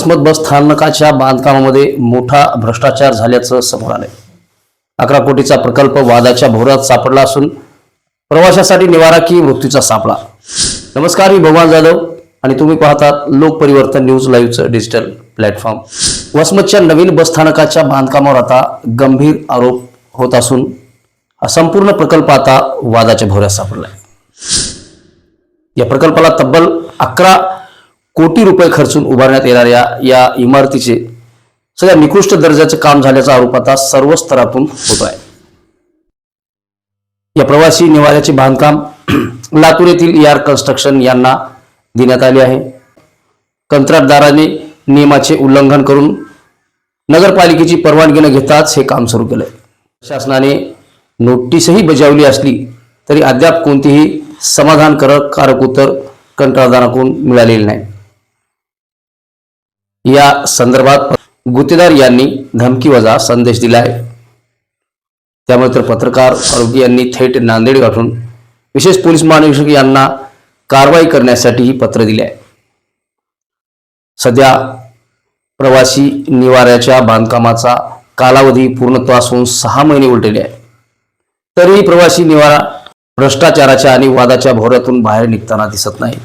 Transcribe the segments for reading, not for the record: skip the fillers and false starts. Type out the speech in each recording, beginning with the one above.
वसमत बस स्थानकाच्या बांधकामामध्ये मोठा भ्रष्टाचार झाल्याचं समोर आलंय। 11 कोटीचा प्रकल्प वादाच्या भोवऱ्यात सापडला असून प्रवाशासाठी निवारा की मृत्यूचा सापळा। नमस्कार, मी भगवान जाधव आणि तुम्ही पाहतात लोक परिवर्तन न्यूज लाईव्हचं डिजिटल प्लॅटफॉर्म। वसमतच्या नवीन बस स्थानकाच्या बांधकामावर आता गंभीर आरोप होत असून हा संपूर्ण प्रकल्प आता वादाच्या भोवऱ्यात सापडलाय। या प्रकल्पाला तब्बल 11 कोटी रुपये खर्चून उभारण्यात येणाऱ्या या इमारतीचे सगळ्या निकृष्ट दर्जाचे काम झाल्याचा आरोप आता सर्व स्तरातून होत आहे। या प्रवासी निवाऱ्याचे बांधकाम लातूर येथील ER कन्स्ट्रक्शन यांना देण्यात आले आहे। कंत्राटदाराने नियमाचे उल्लंघन करून नगरपालिकेची परवानगी न घेताच हे काम सुरू केले। शासनाने नोटीसही बजावली असली तरी अद्याप कोणतीही समाधानकारक उत्तर कंत्राटदाराकडून मिळालेले नाही। या संदर्भात गुत्तेदार यांनी धमकीवजा संदेश दिला आहे। त्यामुळे तर पत्रकार आरोग्य यांनी थेट नांदेड गाठून विशेष पोलीस महानिरीक्षक यांना कारवाई करण्यासाठी पत्र दिले आहे। सध्या प्रवासी निवाऱ्याच्या बांधकामाचा कालावधी पूर्णत्वास होऊन 6 महिने उलटले आहे, तरीही प्रवासी निवारा भ्रष्टाचाराच्या आणि वादाच्या भोवऱ्यातून बाहेर निघताना दिसत नाही।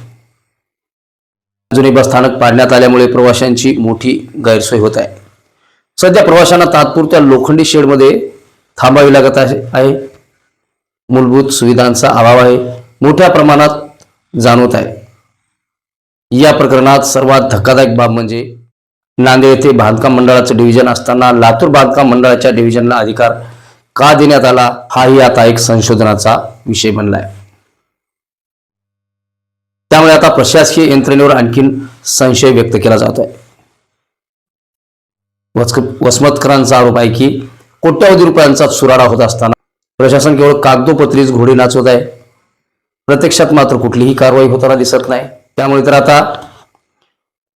जुने बस स्थानक पाडण्यात आल्यामुळे प्रवाशांची मोठी गैरसोय होत आहे। सध्या प्रवाशांना तात्पुरत्या लोखंडी शेडमध्ये थांबावे लागत आहे। मूलभूत सुविधांचा अभाव आहे मोठ्या प्रमाणात जाणवत आहे। या प्रकरणात सर्वात धक्कादायक बाब म्हणजे नांदेड येथे बांधकाम मंडळाचं डिव्हिजन असताना लातूर बांधकाम मंडळाच्या डिव्हिजनला अधिकार का देण्यात आला, हाही आता एक संशोधनाचा विषय बनला आहे। त्यामुळे आता प्रशासकीय यंत्रणेवर आणखीन संशय व्यक्त केला जात आहे। वसमतकरांचा आरोप आहे की कोट्यावधी रुपयांचा चुराडा होत असताना प्रशासन केवळ कागदोपत्रीच घोडी नाचवत आहे, प्रत्यक्षात मात्र कुठलीही कारवाई होताना दिसत नाही। त्यामुळे तर आता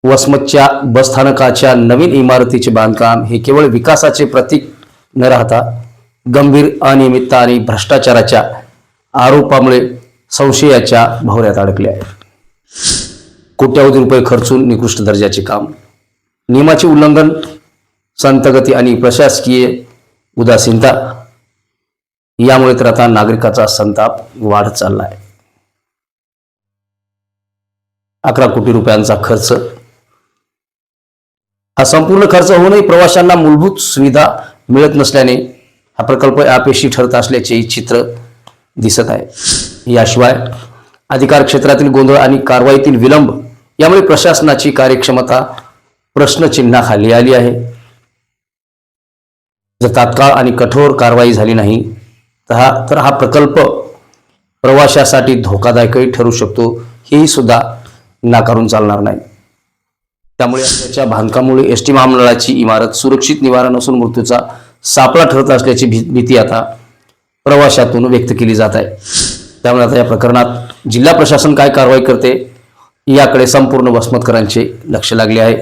वसमतच्या बसस्थानकाच्या नवीन इमारतीचे बांधकाम हे केवळ विकासाचे प्रतीक न राहता गंभीर अनियमितता आणि भ्रष्टाचाराच्या आरोपामुळे संशयाच्या भोवऱ्यात अडकले आहे। कोट्यावधी रुपये खर्चून निकृष्ट दर्जाचे काम, नियमाचे उल्लंघन, संथगती आणि प्रशासकीय उदासीनता यामुळे तर आता नागरिकांचा संताप वाढत चालला आहे। 11 कोटी रुपयांचा खर्च, हा संपूर्ण खर्च होऊनही प्रवाशांना मूलभूत सुविधा मिळत नसल्याने हा प्रकल्प अपेक्षित ठरत असल्याचे चित्र दिसत आहे। याशिवाय अधिकार क्षेत्रातील गोंधळ आणि कारवाईतील विलंब यामुळे प्रशासनाची कार्यक्षमता प्रश्नचिन्हाखाली आली आहे। जर तात्काळ आणि कठोर कारवाई झाली नाही तर हा प्रकल्प प्रवाशासाठी धोकादायकही ठरू शकतो, हेही सुद्धा नाकारून चालणार नाही। त्यामुळे त्याच्या बांधकामामुळे एसटी महामंडळाची इमारत सुरक्षित निवारा नसून मृत्यूचा सापळा ठरत असल्याची भीती आता प्रवाशातून व्यक्त केली जात आहे। त्यामुळे आता या प्रकरणात जिल्हा प्रशासन काय कारवाई करते याकडे संपूर्ण वसमतकरांचे लक्ष लागले आहे।